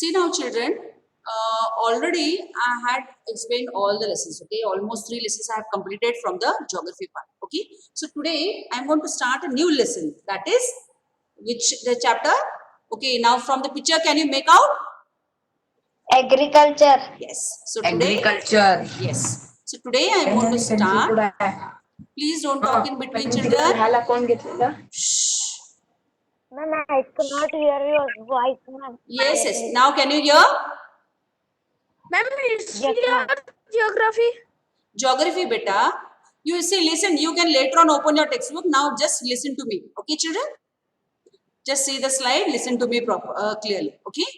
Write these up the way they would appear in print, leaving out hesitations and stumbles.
See now, children, already I had explained all the lessons, okay? Almost 3 lessons I have completed from the geography part, okay? So today I am going to start a new lesson, that is, which the chapter? Okay, now from the picture, can you make out? Agriculture. Yes. So today, Agriculture. yes. So today I am going to start. Please don't talk in between, children. Shh. Ma'am, I cannot hear your voice, ma'am. Yes, yes. Now can you hear? Ma'am, it's Yes, ma'am. geography. Geography, beta. You see, listen, you can later on open your textbook. Now just listen to me. Okay, children? Just see the slide, listen to me clearly. Okay?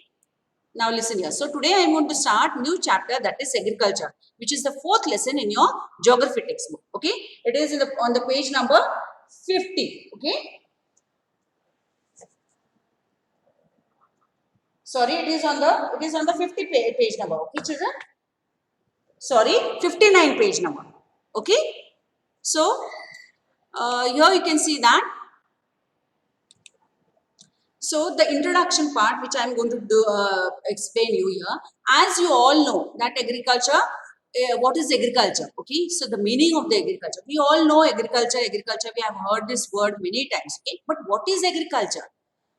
Now listen here. So today I am going to start new chapter, that is agriculture, which is the 4th lesson in your geography textbook. Okay? It is on the page number 50. Okay? Sorry, it is on the 50 page number. Okay, children? Sorry, 59 page number. Okay? So here you can see that. So the introduction part, which I am going to explain you here, as you all know that agriculture, what is agriculture? Okay, so the meaning of the agriculture. We all know agriculture. We have heard this word many times. Okay, but what is agriculture?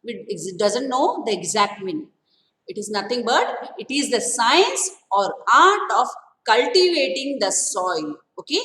It doesn't know the exact meaning. It is nothing but it is the science or art of cultivating the soil. Okay,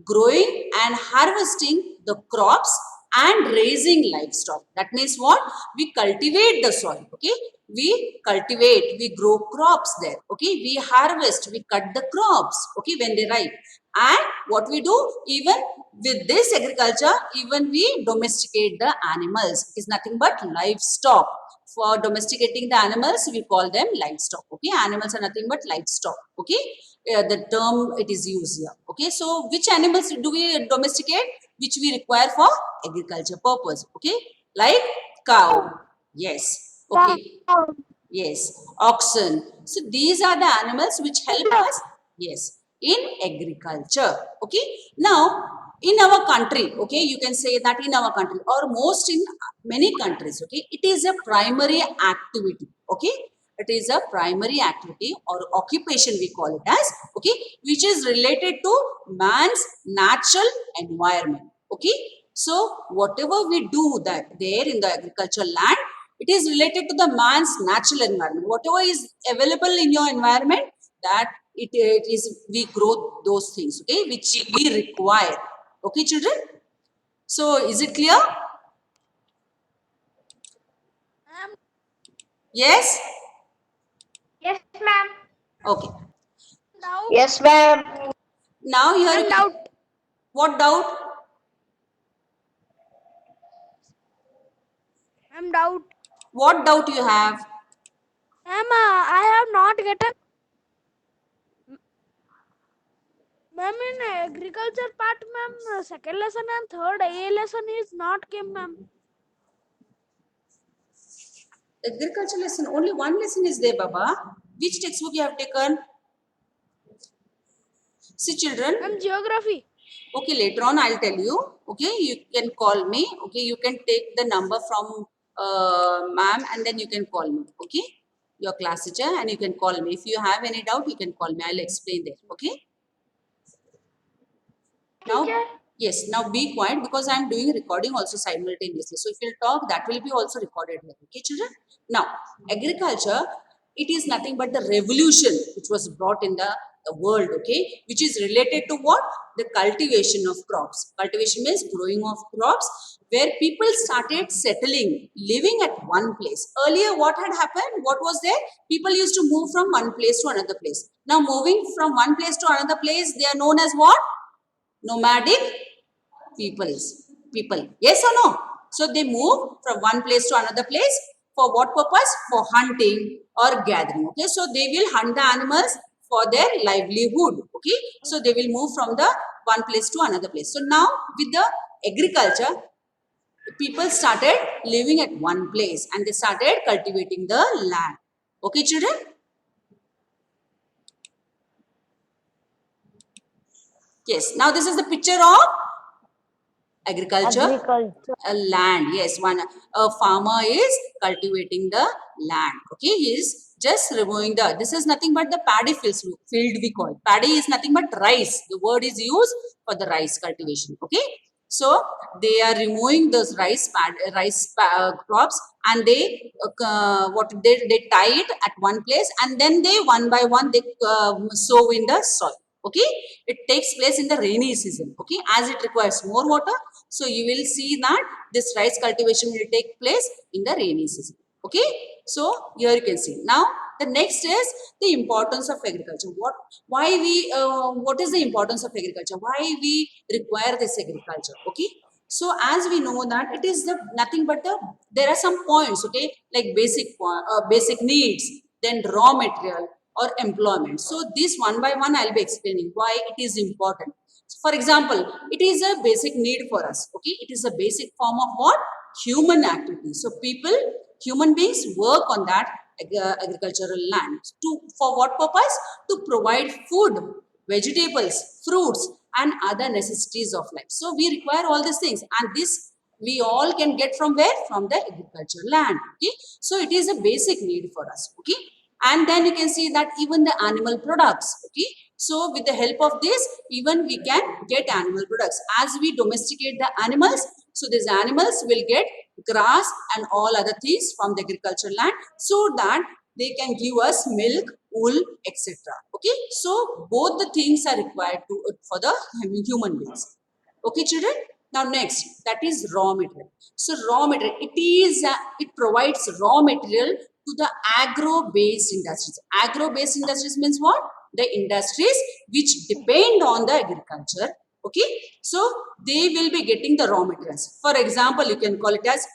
growing and harvesting the crops and raising livestock. That means what? We cultivate the soil. Okay, we cultivate, we grow crops there. Okay, we harvest, we cut the crops. Okay, when they ripe. And what we do, even with this agriculture, even we domesticate the animals. It is nothing but livestock. For domesticating the animals, we call them livestock. Okay, animals are nothing but livestock. Okay, the term it is used here. Okay, so which animals do we domesticate? Which we require for agriculture purpose. Okay, like cow. Yes. Okay. Yes. Oxen. So these are the animals which help us. Yes, in agriculture. Okay. Now in our country, okay, you can say that in our country or most in many countries, okay, it is a primary activity. Okay, it is a primary activity or occupation we call it as. Okay, which is related to man's natural environment. Okay, so whatever we do that there in the agricultural land, it is related to the man's natural environment. Whatever is available in your environment, that it is we grow those things, okay, which we require. Okay, children? So, is it clear? Yes? Yes, ma'am. Okay. Yes, ma'am. Now here, what doubt? I'm doubt. What doubt you have? Ma'am, I have not gotten. Ma'am, in agriculture part, ma'am, second lesson and third A lesson is not came, ma'am. Agriculture lesson, only one lesson is there, Baba. Which textbook you have taken? See, children. Ma'am, geography. Okay, later on I'll tell you. Okay, you can call me. Okay, you can take the number from ma'am and then you can call me. Okay, your class teacher, and you can call me. If you have any doubt, you can call me. I'll explain there. Okay. Now, yes, now be quiet because I'm doing recording also simultaneously. So if you'll talk, that will be also recorded here. Okay, children? Now, agriculture, it is nothing but the revolution which was brought in the world, okay, which is related to what? The cultivation of crops. Cultivation means growing of crops, where people started settling, living at one place. Earlier, what had happened? What was there? People used to move from one place to another place. Now, moving from one place to another place, they are known as what? Nomadic people. Yes or no? So they move from one place to another place for what purpose? For hunting or gathering. Okay, so they will hunt the animals for their livelihood. Okay, so they will move from the one place to another place. So now with the agriculture, people started living at one place and they started cultivating the land. Okay, children? Yes, now this is the picture of Agriculture. Agriculture. Land. Yes, one a farmer is cultivating the land. Okay, he is just removing the. This is nothing but the paddy field. We call paddy is nothing but rice. The word is used for the rice cultivation. Okay, so they are removing those crops, and they they tie it at one place, and then they one by one they sow in the soil. Okay, it takes place in the rainy season. Okay, as it requires more water, so you will see that this rice cultivation will take place in the rainy season. Okay, so here you can see. Now the next is the importance of agriculture. What is the importance of agriculture? Why we require this agriculture? Okay, so as we know that it is the nothing but there are some points. Okay, like basic needs, then raw material or employment. So this one by one I'll be explaining why it is important. For example, it is a basic need for us. Okay, it is a basic form of what? Human activity. So human beings work on that agricultural land. For what purpose? To provide food, vegetables, fruits, and other necessities of life. So we require all these things, and this we all can get from where? From the agricultural land. Okay, so it is a basic need for us. Okay, and then you can see that even the animal products. Okay, so with the help of this, even we can get animal products. As we domesticate the animals, so these animals will get grass and all other things from the agricultural land, so that they can give us milk, wool, etc. Okay, so both the things are required for the human beings. Okay, children. Now next, that is raw material. So raw material, it provides raw material to the agro-based industries. Agro-based industries means what? The industries which depend on the agriculture. Okay, so they will be getting the raw materials. For example, you can call it as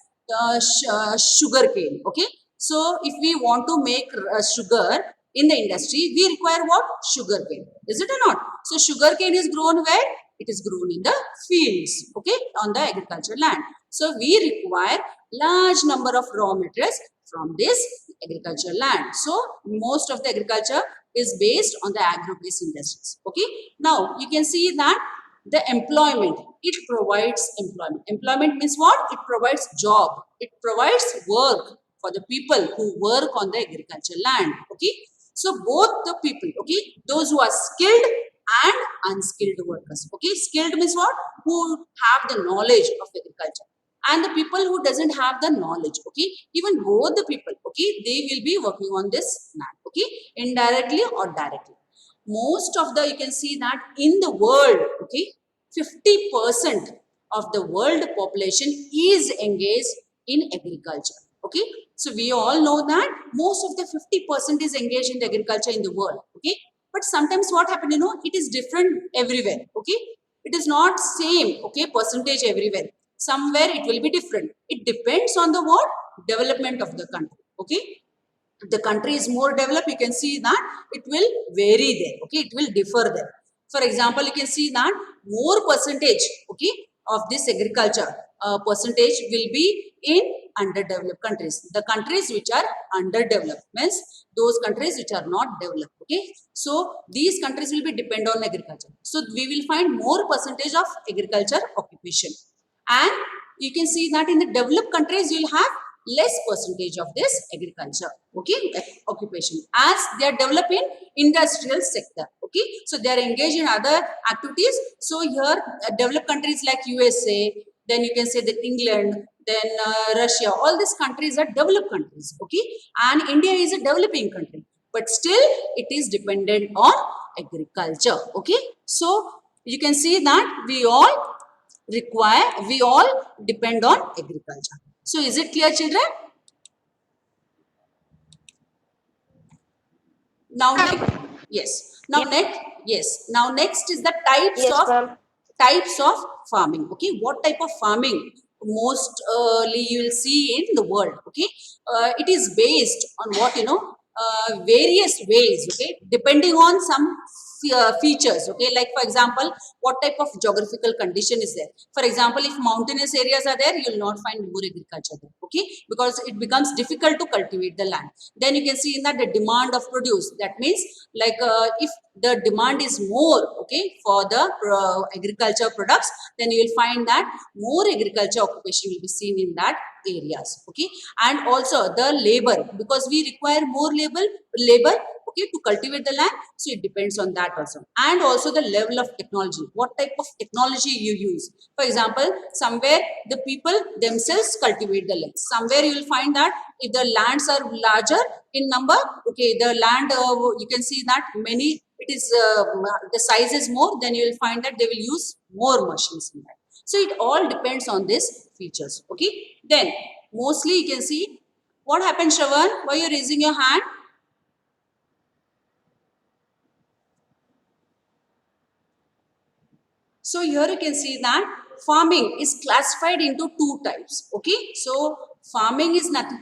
sugar cane. Okay, so if we want to make sugar in the industry, we require what? Sugar cane. Is it or not? So sugar cane is grown where? It is grown in the fields. Okay, on the agricultural land. So we require large number of raw materials from this agricultural land. So most of the agriculture is based on the agro-based industries. Okay, now you can see that the employment, it provides employment. Employment means what? It provides job. It provides work for the people who work on the agricultural land. Okay, so both the people, okay, those who are skilled and unskilled workers. Okay, skilled means what? Who have the knowledge of agriculture, and the people who doesn't have the knowledge. Okay, even both the people, okay, they will be working on this land. Okay, indirectly or directly. Most of the, you can see that in the world, okay, 50% of the world population is engaged in agriculture. Okay, so we all know that most of the 50% is engaged in the agriculture in the world. Okay, but sometimes what happen, it is different everywhere. Okay, it is not same, okay, percentage everywhere. Somewhere it will be different. It depends on the what? Development of the country. Okay, if the country is more developed, you can see that it will vary there. Okay, it will differ there. For example, you can see that more percentage, okay, of this agriculture percentage will be in underdeveloped countries. The countries which are underdeveloped means those countries which are not developed. Okay, so these countries will be depend on agriculture. So we will find more percentage of agriculture occupation, and you can see that in the developed countries you will have less percentage of this agriculture, okay, occupation, as they are developing industrial sector. Okay, so they are engaged in other activities. So here developed countries like USA, then you can say that England, then Russia, all these countries are developed countries. Okay, and India is a developing country, but still it is dependent on agriculture. Okay, so you can see that we all depend on agriculture. So is it clear, children? Now yes. Now next is the types of farming. Okay, what type of farming mostly you will see in the world? Okay, it is based on what, various ways. Okay, depending on some features, okay, like for example, what type of geographical condition is there. For example, if mountainous areas are there, you will not find more agriculture there, okay, because it becomes difficult to cultivate the land. Then you can see in that the demand of produce, that means like if the demand is more, okay, for the agriculture products, then you will find that more agriculture occupation will be seen in that areas, okay. And also the labor, because we require more labor, okay, to cultivate the land, so it depends on that also. And also the level of technology, what type of technology you use. For example, somewhere the people themselves cultivate the land, somewhere you will find that if the lands are larger in number, okay, the land you can see that many, it is the size is more, then you will find that they will use more machines in that. So it all depends on these features, okay. Then mostly you can see what happened. Shravan, why you raising your hand? So here you can see that farming is classified into two types, okay. So farming is nothing,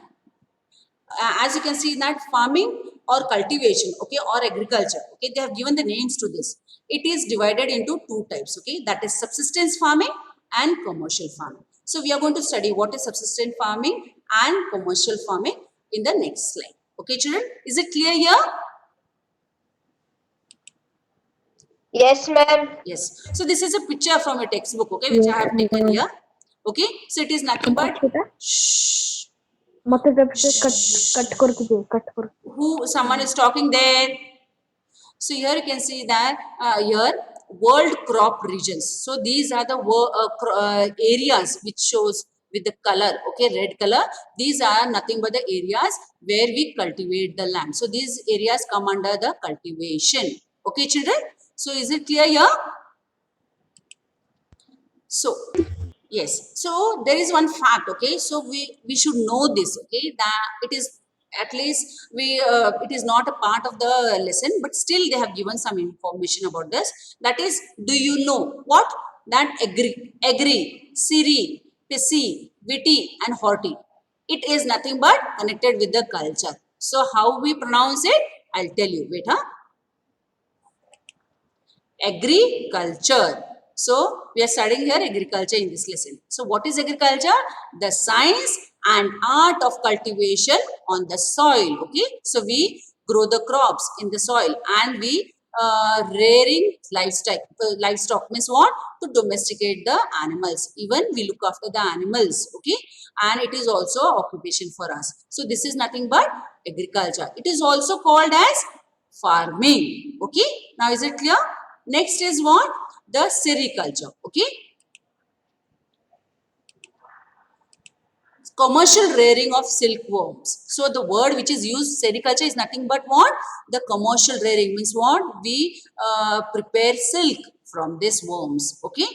as you can see that farming or cultivation, okay, or agriculture, okay, they have given the names to this. It is divided into two types, okay, that is subsistence farming and commercial farming. So we are going to study what is subsistence farming and commercial farming in the next slide, okay children. Is it clear here? Yes, ma'am. Yes. So this is a picture from a textbook, okay, which I have taken here, okay. So it is nothing but shh, who someone is talking there. So here you can see that here world crop regions. So these are the areas which shows with the color, okay, red color. These are nothing but the areas where we cultivate the land. So these areas come under the cultivation, okay children. So is it clear here? So yes, so there is one fact, okay, so we should know this, okay, that it is at least we it is not a part of the lesson, but still they have given some information about this. That is, do you know what that agri, siri, pisi, viti and horti, it is nothing but connected with the culture. So how we pronounce it, I'll tell you. Wait, huh? Agriculture. So we are studying here agriculture in this lesson. So what is agriculture? The science and art of cultivation on the soil, okay. So we grow the crops in the soil and we rearing livestock means what? To domesticate the animals. Even we look after the animals, okay. And it is also occupation for us. So this is nothing but agriculture. It is also called as farming, okay. Now is it clear? Next is what? The sericulture, okay. Commercial rearing of silkworms. So the word which is used, sericulture, is nothing but what? The commercial rearing means what? We prepare silk from these worms, okay.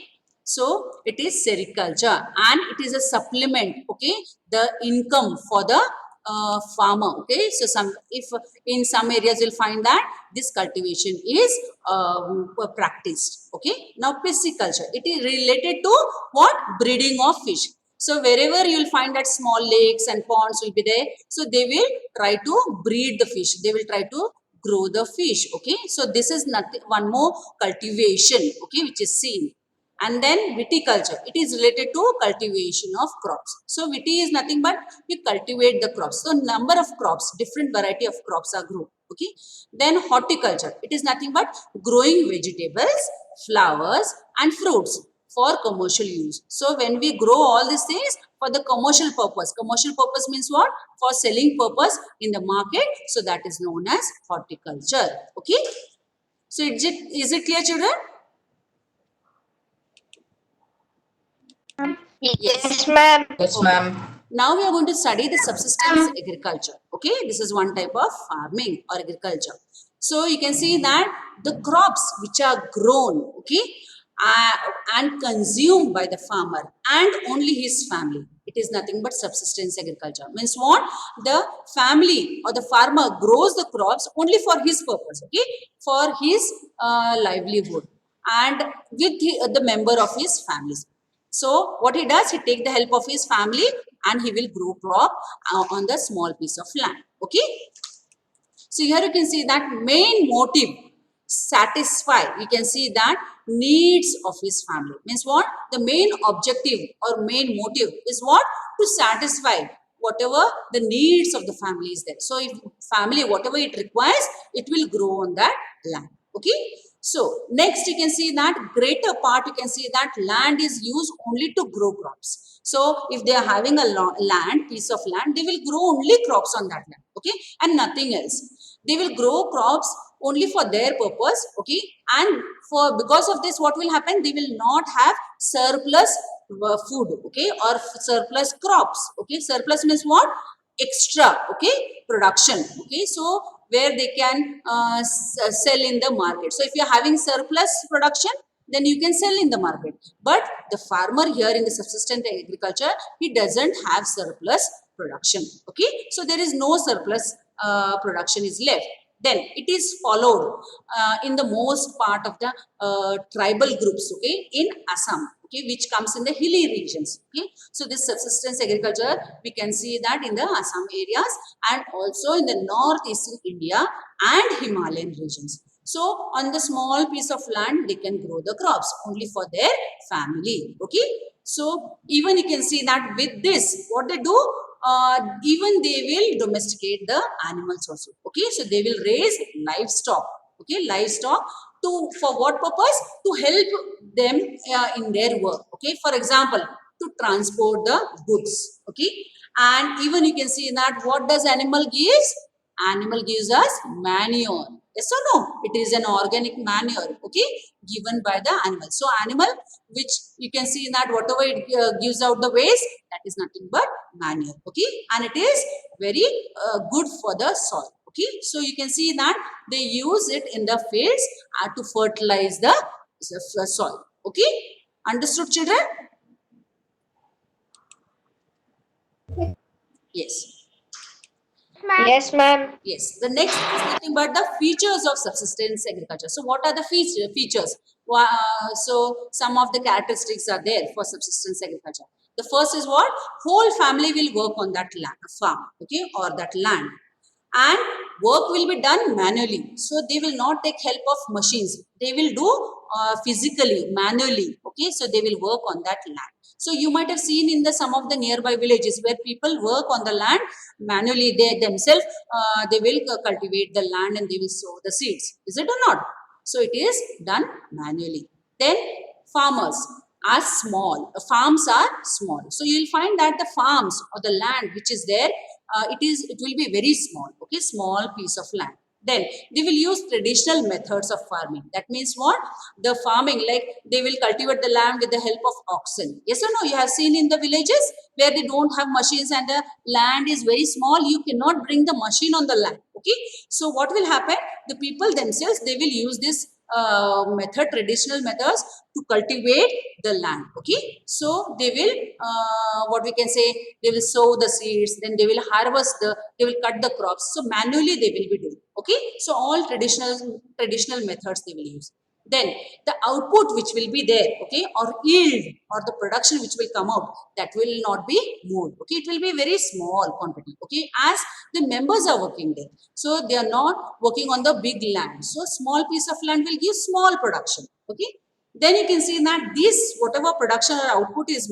So it is sericulture and it is a supplement, okay, the income for the farmer, okay. So if in some areas you'll find that this cultivation is practiced, okay. Now pisciculture, it is related to what? Breeding of fish. So wherever you will find that small lakes and ponds will be there, so they will try to breed the fish, they will try to grow the fish, okay. So this is nothing, one more cultivation, okay, which is seen. And then viticulture, it is related to cultivation of crops. So viti is nothing but we cultivate the crops. So number of crops, different variety of crops are grown, okay. Then horticulture, it is nothing but growing vegetables, flowers and fruits for commercial use. So when we grow all these things for the commercial purpose means what? For selling purpose in the market. So that is known as horticulture, okay. So is it clear children? Yes, ma'am. Yes, ma'am. Now we are going to study the subsistence agriculture. Okay, this is one type of farming or agriculture. So you can see that the crops which are grown, okay, and consumed by the farmer and only his family, it is nothing but subsistence agriculture. Means what? The family or the farmer grows the crops only for his purpose, okay, for his livelihood and with the member of his family. So what he does, he take the help of his family and he will grow crop on the small piece of land. Okay. So here you can see that main motive. satisfy, you can see that, needs of his family. Means what? The main objective or main motive is what? To satisfy whatever the needs of the family is there. So if family, whatever it requires, it will grow on that land. Okay. So next you can see that greater part, you can see that land is used only to grow crops. So if they are having a land, piece of land, they will grow only crops on that land. Okay. And nothing else. They will grow crops only for their purpose. Okay. And for because of this, what will happen? They will not have surplus food. Okay. Or surplus crops. Okay. Surplus means what? Extra. Okay. Production. Okay. So where they can sell in the market. So if you are having surplus production, then you can sell in the market. But the farmer here in the subsistence agriculture, he doesn't have surplus production. Okay. So there is no surplus production is left. Then it is followed in the most part of the tribal groups, okay, in Assam, okay, which comes in the hilly regions. Okay. So this subsistence agriculture, we can see that in the Assam areas and also in the northeastern India and Himalayan regions. So on the small piece of land, they can grow the crops only for their family. Okay. So even you can see that with this, what they do, even they will domesticate the animals also. Okay. So they will raise livestock. Okay. Livestock to, for what purpose? To help them in their work. Okay. For example, to transport the goods. Okay. And even you can see that what does animal gives? Animal gives us manure. Yes or no? It is an organic manure, okay, given by the animal. So animal, which you can see that whatever it gives out the waste, that is nothing but manure, okay, and it is very good for the soil, okay. So you can see that they use it in the fields to fertilize the soil, okay. Understood, children? Yes. Yes, ma'am. Yes, the next is nothing but the features of subsistence agriculture. So, what are the features? So, some of the characteristics are there for subsistence agriculture. The first is what? Whole family will work on that land, farm, okay, or that land, and work will be done manually. So, they will not take help of machines. They will do physically, manually, okay. So, they will work on that land. So you might have seen in the some of the nearby villages where people work on the land manually. They themselves they will cultivate the land and they will sow the seeds. Is it or not? So it is done manually. Then farmers are small. Farms are small. So you will find that the farms or the land which is there, it will be very small. Okay, small piece of land. Then they will use traditional methods of farming. That means what? The farming, like they will cultivate the land with the help of oxen. Yes or no? You have seen in the villages where they don't have machines and the land is very small. You cannot bring the machine on the land. Okay. So what will happen? The people themselves, they will use this traditional methods to cultivate the land. Okay. So they will, what we can say, they will sow the seeds, then they will harvest they will cut the crops. So manually they will be doing. Okay. So all traditional methods they will use. Then the output which will be there, okay, or yield or the production which will come out, that will not be moved. Okay, it will be very small quantity. Okay, as the members are working there, so they are not working on the big land. So small piece of land will give small production. Okay, then you can see that this whatever production or output is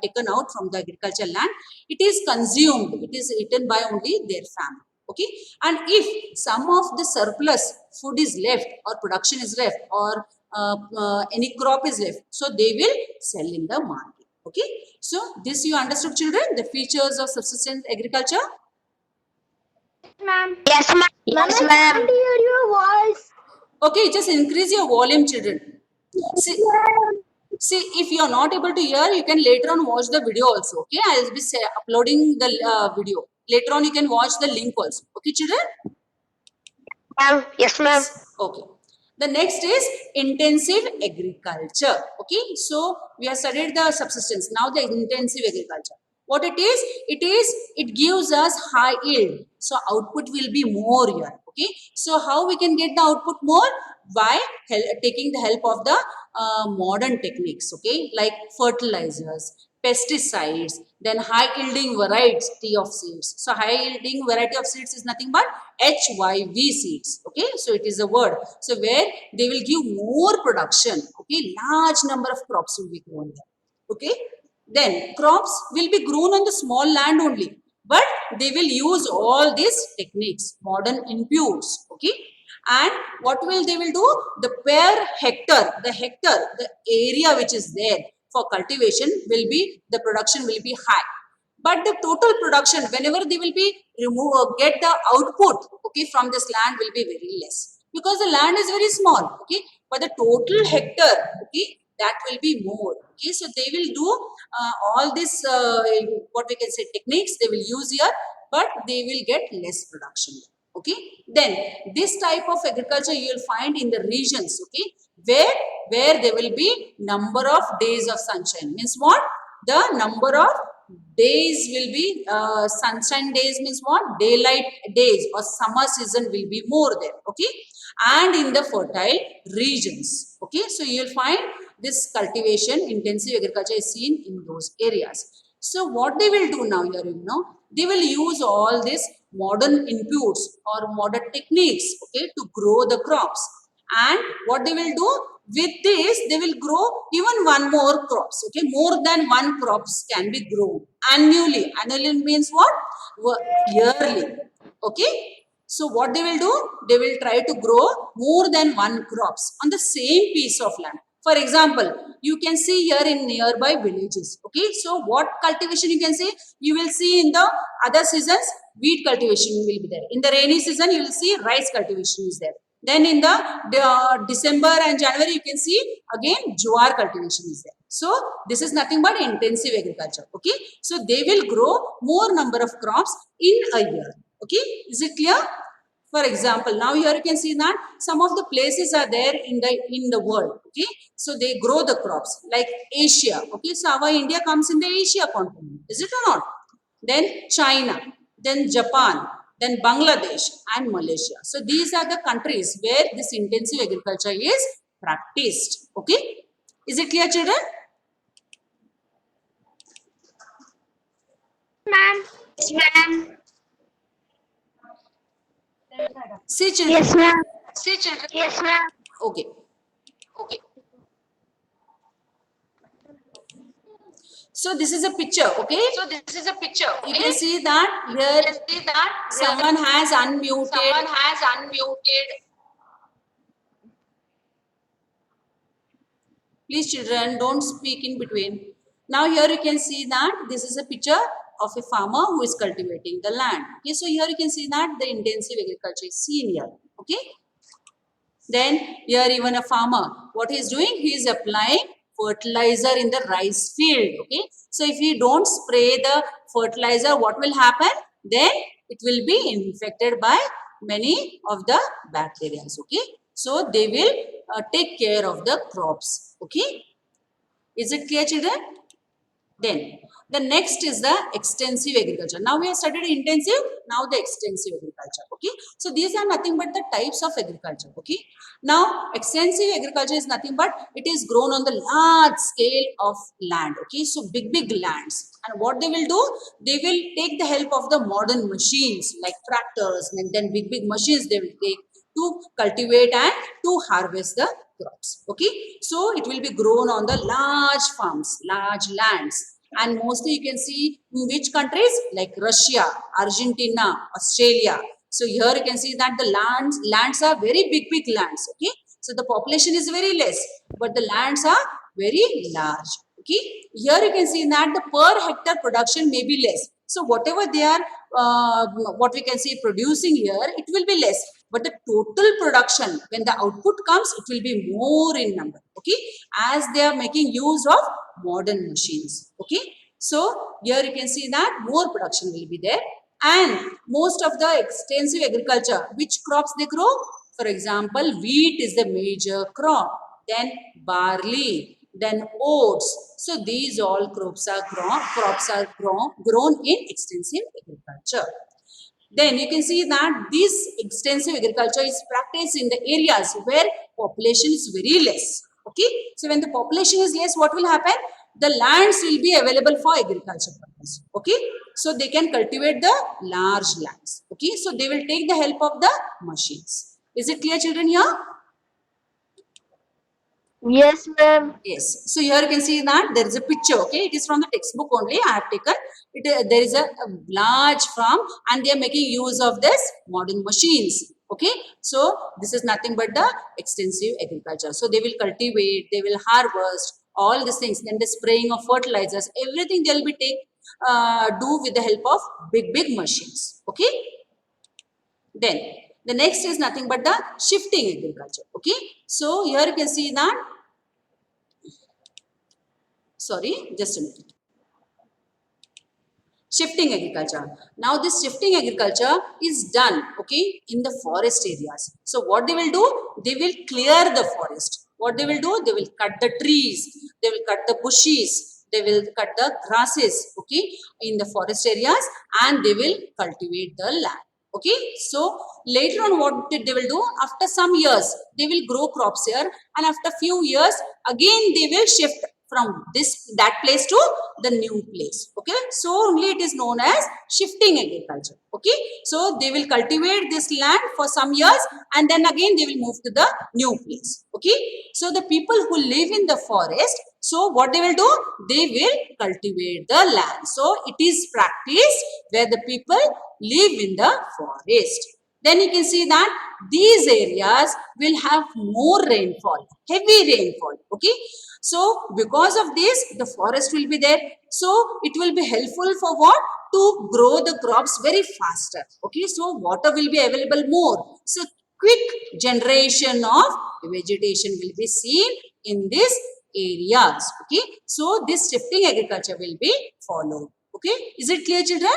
taken out from the agricultural land, it is consumed. It is eaten by only their family. Okay, and if some of the surplus food is left or production is left or any crop is left, so they will sell in the market. Okay, so this you understood, children, the features of subsistence agriculture. Ma'am. Yes, ma'am. Ma'am, Yes, I ma'am. can't hear your voice. Okay, just increase your volume, children. See, if you are not able to hear, you can later on watch the video also. Okay, I will be uploading the video. Later on, you can watch the link also. Okay, children? Ma'am. Yes, ma'am. Okay. The next is intensive agriculture. Okay, so we have studied the subsistence. Now the intensive agriculture. What it is? It gives us high yield. So output will be more here. Okay, so how we can get the output more? By taking the help of the modern techniques. Okay, like fertilizers, pesticides, Then high yielding variety of seeds. So high yielding variety of seeds is nothing but HYV seeds. Okay, so it is a word. So where they will give more production. Okay, large number of crops will be grown there. Okay, then crops will be grown on the small land only, but they will use all these techniques, modern inputs. Okay, and what will they will do? The per hectare, the area which is there for cultivation will be, the production will be high. But the total production, whenever they will be get the output, okay, from this land will be very less, because the land is very small, okay, but the total hectare, okay, that will be more. Okay, so they will do all this, what we can say, techniques they will use here, but they will get less production. Okay, then this type of agriculture you will find in the regions, okay, where there will be number of days of sunshine. Means what? The number of days will be sunshine days, means what? Daylight days or summer season will be more there. Okay, and in the fertile regions. Okay, so you will find this cultivation, intensive agriculture is seen in those areas. So what they will do now here, they will use all these modern inputs or modern techniques, okay, to grow the crops. And what they will do with this, they will grow even one more crops. Okay, more than one crops can be grown annually. Annually means what? Yearly. Okay. So what they will do? They will try to grow more than one crops on the same piece of land. For example, you can see here in nearby villages. Okay, so what cultivation you can see? You will see in the other seasons, wheat cultivation will be there. In the rainy season, you will see rice cultivation is there. Then in the December and January, you can see again jowar cultivation is there. So this is nothing but intensive agriculture. Okay, so they will grow more number of crops in a year. Okay, is it clear? For example, now here you can see that some of the places are there in the world. Okay, so they grow the crops like Asia. Okay, so our India comes in the Asia continent. Is it or not? Then China, then Japan, then Bangladesh and Malaysia. So these are the countries where this intensive agriculture is practiced. Okay, is it clear, children? Ma'am. Yes, ma'am. See, children. Yes, ma'am. See, children. Yes, ma'am. Okay. Okay. So this is a picture. Okay. So this is a picture. You Okay? can see that You here can see that someone has unmuted. someone has unmuted. Please, children, don't speak in between. Now here you can see that this is a picture of a farmer who is cultivating the land. Okay, so here you can see that the intensive agriculture is seen here. Okay. Then here even a farmer, what he is doing? He is applying fertilizer in the rice field. Okay. So if you don't spray the fertilizer, what will happen? Then it will be infected by many of the bacteria. Okay. So they will take care of the crops. Okay. Is it clear, children? Then the next is the extensive agriculture. Now we have studied intensive, now the extensive agriculture. Okay, so these are nothing but the types of agriculture. Okay, now extensive agriculture is nothing but it is grown on the large scale of land. Okay, so big lands. And what they will do? They will take the help of the modern machines like tractors, and then big machines they will take to cultivate and to harvest the crops. Okay, so it will be grown on the large farms, large lands, and mostly you can see in which countries like Russia, Argentina, Australia. So here you can see that the lands are very big lands. Okay, so the population is very less, but the lands are very large. Okay, here you can see that the per hectare production may be less. So whatever they are, what we can say producing here, it will be less. But the total production, when the output comes, it will be more in number. Okay, as they are making use of modern machines. Okay, so here you can see that more production will be there. And most of the extensive agriculture, which crops they grow? For example, wheat is the major crop. Then barley, then oats. So these all crops are grown in extensive agriculture. Then you can see that this extensive agriculture is practiced in the areas where population is very less. Okay, so when the population is less, what will happen? the lands will be available for agriculture purpose. Okay, so they can cultivate the large lands. Okay, so they will take the help of the machines. Is it clear, children, here? Yes, ma'am. Yes. So here you can see that there is a picture. Okay, it is from the textbook only. I have taken it. There is a large farm, and they are making use of this modern machines. Okay, so this is nothing but the extensive agriculture. So they will cultivate, they will harvest all these things. Then the spraying of fertilizers, everything they will be do with the help of big machines. Okay. Then the next is nothing but the shifting agriculture. Okay, so here you can see that. Sorry, just a minute. Shifting agriculture. Now this shifting agriculture is done, okay, in the forest areas. So what they will do? They will clear the forest. What they will do? They will cut the trees. They will cut the bushes. They will cut the grasses, okay, in the forest areas, and they will cultivate the land. Okay, so later on what they will do? After some years, they will grow crops here, and after few years, again they will shift from that place to the new place. Okay, so only it is known as shifting agriculture. Okay, so they will cultivate this land for some years, and then again they will move to the new place. Okay, so the people who live in the forest, so what they will do? They will cultivate the land. So it is practice where the people live in the forest. Then you can see that these areas will have more rainfall, heavy rainfall. Okay, so because of this, the forest will be there. So it will be helpful for what? To grow the crops very faster. Okay, so water will be available more. So quick generation of vegetation will be seen in these areas. Okay, so this shifting agriculture will be followed. Okay, is it clear, children?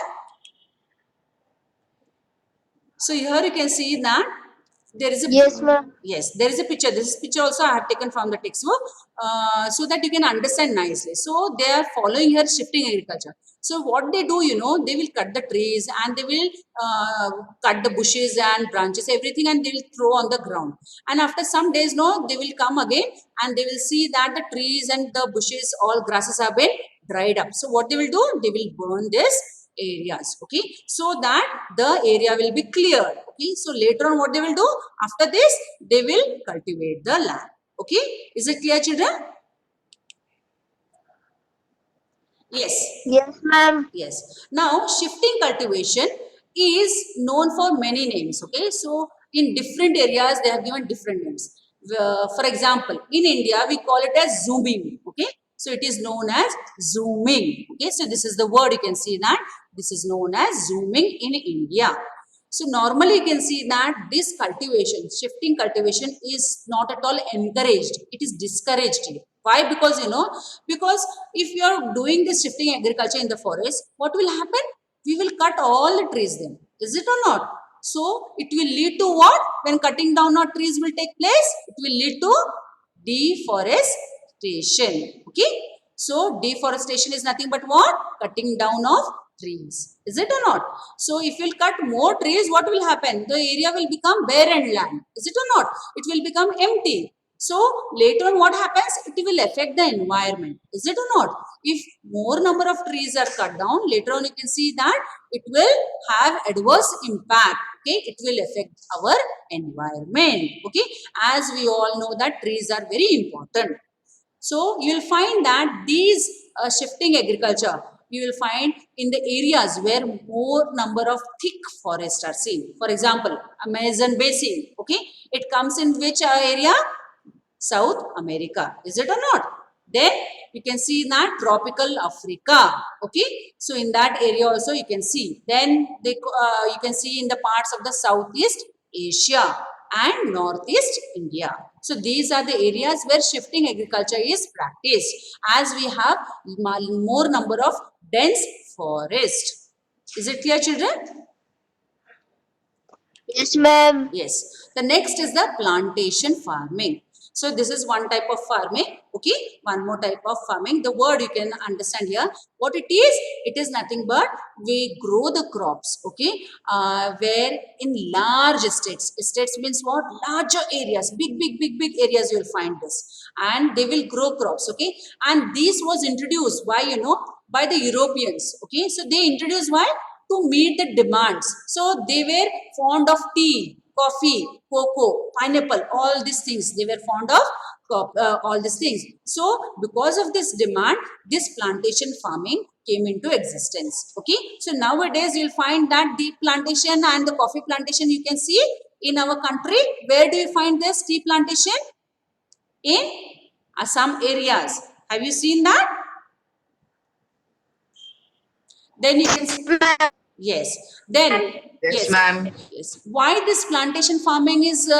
So here you can see that there is a Yes, ma'am. yes, there is a picture. This picture also I have taken from the textbook so that you can understand nicely. So they are following here shifting agriculture. So what they do, they will cut the trees and they will cut the bushes and branches, everything, and they will throw on the ground. And after some days, they will come again and they will see that the trees and the bushes, all grasses have been dried up. So what they will do? They will burn this areas, okay, so that the area will be cleared. Okay, so later on what they will do? After this, they will cultivate the land. Okay, is it clear, children? Yes. Yes, ma'am. Yes. Now, shifting cultivation is known for many names. Okay, so in different areas they have given different names. For example, in India we call it as zooming. Okay, so it is known as zooming. Okay, so this is the word, you can see that this is known as zooming in India. So normally you can see that this cultivation, shifting cultivation, is not at all encouraged. It is discouraged here. Why? Because because if you are doing this shifting agriculture in the forest, what will happen? We will cut all the trees then. Is it or not? So it will lead to what? When cutting down of trees will take place, it will lead to deforestation. Okay. So deforestation is nothing but what? Cutting down of trees. Is it or not? So if you will cut more trees, what will happen? The area will become barren land. Is it or not? It will become empty. So later on what happens? It will affect the environment. Is it or not? If more number of trees are cut down, later on you can see that it will have adverse impact. Okay, it will affect our environment. Okay, as we all know that trees are very important. So you will find that these shifting agriculture, you will find in the areas where more number of thick forests are seen. For example, Amazon basin. Okay, it comes in which area? South America. Is it or not? Then you can see that tropical Africa. Okay, so in that area also you can see. Then you can see in the parts of the Southeast Asia and Northeast India. So these are the areas where shifting agriculture is practiced, as we have more number of dense forest. Is it clear, children? Yes, ma'am. Yes. The next is the plantation farming. So this is one type of farming. Okay, one more type of farming. The word you can understand here. What it is nothing but we grow the crops. Okay, where in large estates. Estates means what? Larger areas, big areas. You will find this, and they will grow crops. Okay, and this was introduced by by the Europeans. Okay, so they introduced why? To meet the demands. So they were fond of tea, coffee, cocoa, pineapple, all these things. They were fond of all these things. So because of this demand, this plantation farming came into existence. Okay. So nowadays you'll find that the plantation and the coffee plantation you can see in our country. Where do you find this tea plantation? In Assam areas. Have you seen that? Then you can see. Yes. Then Yes, ma'am. Yes. Why this plantation farming is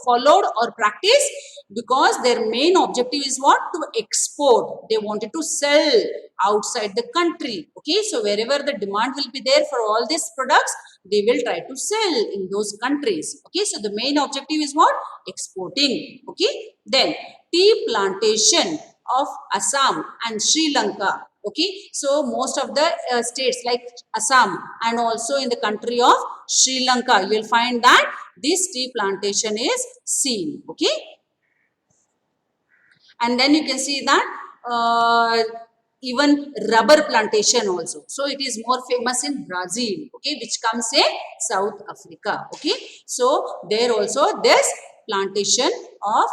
followed or practiced? Because their main objective is what? To export. They wanted to sell outside the country. Okay. So wherever the demand will be there for all these products, they will try to sell in those countries. Okay. So the main objective is what? Exporting. Okay. Then tea plantation of Assam and Sri Lanka. Okay, so most of the states like Assam and also in the country of Sri Lanka, you will find that this tea plantation is seen. Okay, and then you can see that even rubber plantation also. So it is more famous in Brazil. Okay, which comes in South Africa. Okay, so there also this plantation of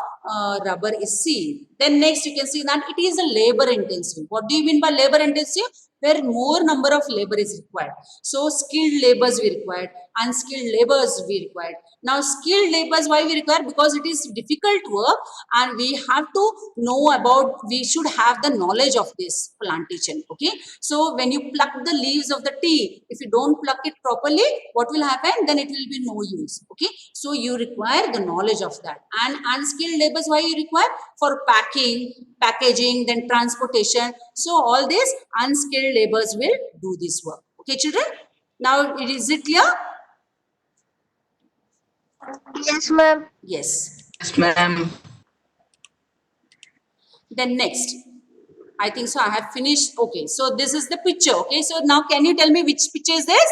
rubber is seen. Then next you can see that it is a labor intensive. What do you mean by labor intensive? Where more number of labor is required. So skilled labors we required, unskilled labors we required. Now skilled labors why we require? Because it is difficult work and we have to know about, we should have the knowledge of this plantation. Okay. So when you pluck the leaves of the tea, if you don't pluck it properly, what will happen? Then it will be no use. Okay. So you require the knowledge of that. And unskilled labors why you require? For packing, packaging, then transportation. So all these unskilled laborers will do this work. Okay, children? Now, is it clear? Yes, ma'am. Yes. Yes, ma'am. Then next. I think so. I have finished. Okay, so this is the picture. Okay, so now can you tell me which picture is this?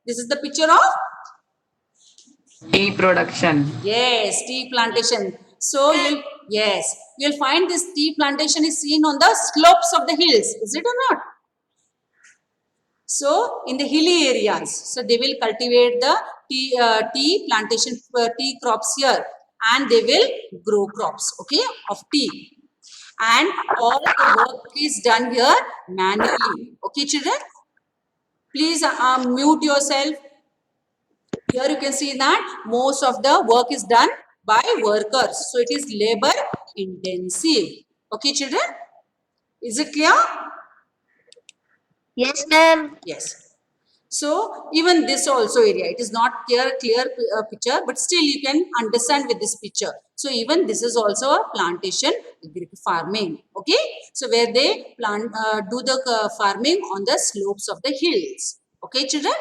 This is the picture of? Tea production. Yes, tea plantation. So you'll find this tea plantation is seen on the slopes of the hills. Is it or not? So in the hilly areas, so they will cultivate the tea plantation, tea crops here, and they will grow crops, okay, of tea. And all the work is done here manually. Okay, children? Please mute yourself. Here you can see that most of the work is done by workers. So it is labor intensive. Okay, children? Is it clear? Yes, ma'am. Yes. So even this also area, it is not clear picture, but still you can understand with this picture. So even this is also a plantation farming. Okay. So where they do the farming on the slopes of the hills. Okay, children?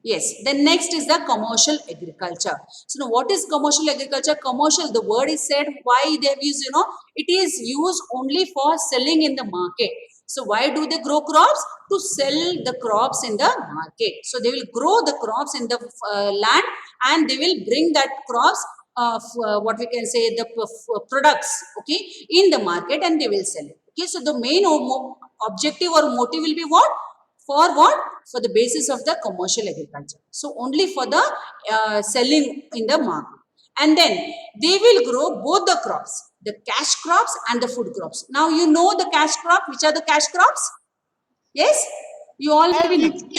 Yes. Then next is the commercial agriculture. So now what is commercial agriculture? Commercial, the word is said why they have used, it is used only for selling in the market. So why do they grow crops? To sell the crops in the market. So they will grow the crops in the land and they will bring that crops what we can say the products, okay, in the market and they will sell it. Okay, so the main objective or motive will be what? For what? For the basis of the commercial agriculture. So only for the selling in the market. And then they will grow both the crops, the cash crops and the food crops. Now you know the cash crop. Which are the cash crops? Yes? You all may be knowing.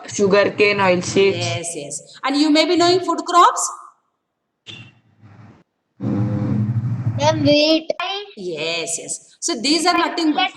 Sugarcane, oilseeds. Yes, yes. And you may be knowing food crops. Ma'am, wheat. Yes, yes. So these are nothing but.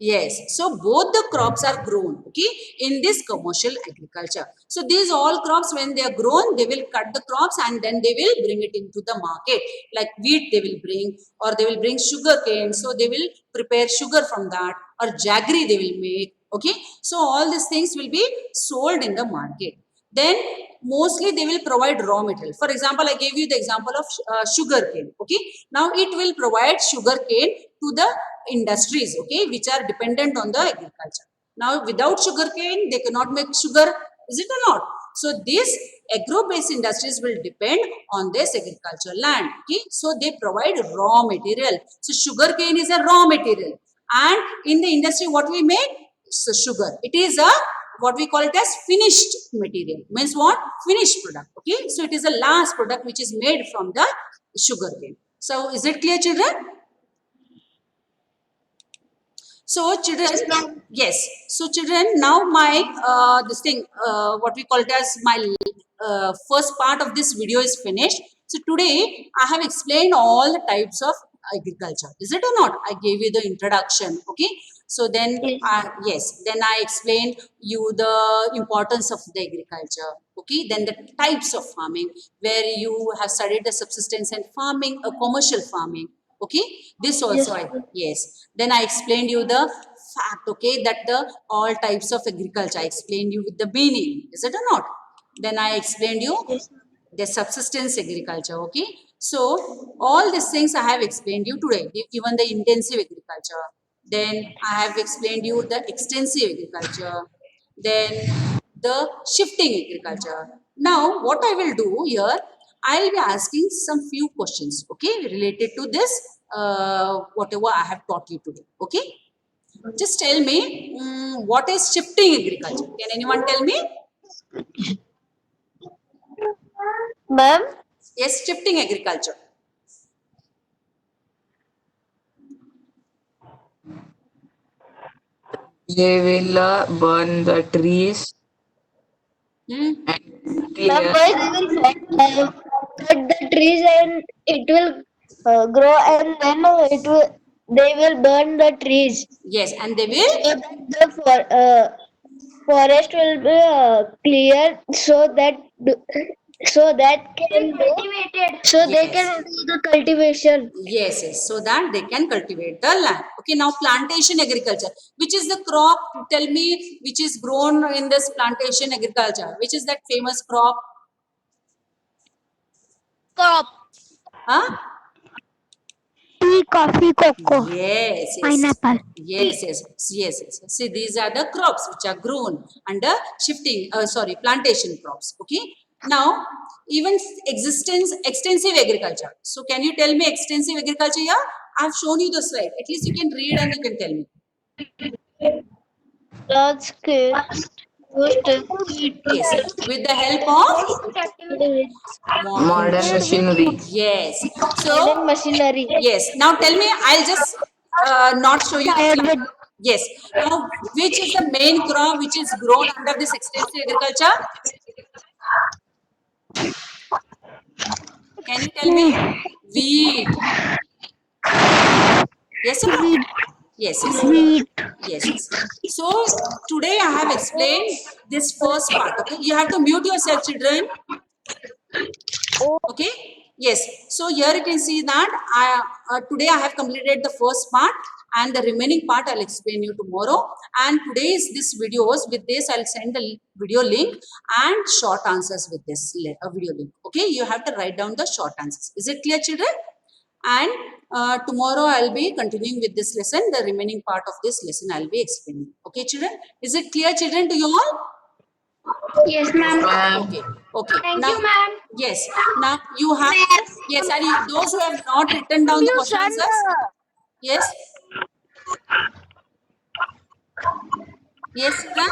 Yes, so both the crops are grown, okay, in this commercial agriculture. So these all crops, when they are grown, they will cut the crops and then they will bring it into the market. Like wheat they will bring, or they will bring sugar cane. So they will prepare sugar from that, or jaggery they will make, okay. So all these things will be sold in the market. then mostly they will provide raw material. For example, I gave you the example of sugar cane. Okay, now it will provide sugar cane to the industries, okay, which are dependent on the agriculture. Now without sugar cane they cannot make sugar, is it or not? So these agro-based industries will depend on this agricultural land. Okay, so they provide raw material. So sugar cane is a raw material, and in the industry what we make? So sugar, it is a what we call it as finished material, means what? Finished product. Okay, so it is a last product which is made from the sugar cane. So is it clear, children? So children, yes. So children, now my this thing, what we call it as my first part of this video is finished. So today I have explained all the types of agriculture. Is it or not? I gave you the introduction. Okay. So then, yes, then I explained you the importance of the agriculture. Okay. Then the types of farming, where you have studied the subsistence and farming, commercial farming. Okay, this also yes. Then I explained you the fact, okay, that the all types of agriculture. I explained you with the meaning, is it or not? Then I explained you the subsistence agriculture. Okay, so all these things I have explained you today. Even the intensive agriculture. Then I have explained you the extensive agriculture. Then the shifting agriculture. Now, what I will do here, I'll be asking some few questions, okay, related to this, whatever I have taught you today, okay? Just tell me, what is shifting agriculture? Can anyone tell me? Ma'am, Yes, shifting agriculture. They will burn the trees Hmm? and ma'am, clear. why they will cut the trees and it will grow, and then they will burn the trees Yes, and they will, so that the forest will be clear, so that can cultivated, so they yes. can do the cultivation. Yes, yes, so that they can cultivate the land. Okay, now plantation agriculture. Which is the crop? Tell me, which is grown in this plantation agriculture? Which is that famous crop? Crop. Huh? Tea, coffee, cocoa, Yes, yes. pineapple. Yes, yes, yes, yes. See, these are the crops which are grown under shifting, plantation crops. Okay. Now, even extensive agriculture. So, can you tell me extensive agriculture here? I have shown you the slide. At least you can read and you can tell me. Large scale Yes, with the help of Modern machinery. yes. So, machinery. yes. Now tell me, I'll just not show you. Tired with- Yes. Now, which is the main crop which is grown under this extensive agriculture? Can you tell me? Wheat. Yes or no? Yes, yes. Yes, yes. So today I have explained this first part. Okay, you have to mute yourself, children. Okay. Yes. So here you can see that today I have completed the first part, and the remaining part I'll explain you tomorrow. And today's this videos, with this I'll send the video link and short answers with this video link. Okay, you have to write down the short answers. Is it clear, children? And tomorrow I'll be continuing with this lesson. The remaining part of this lesson I'll be explaining. Okay, children? Is it clear, children, to you all? Yes, ma'am. Okay. Okay. Thank now, you, ma'am. yes. Now you have, yes, and those who have not written down the question answers, yes. Yes, children?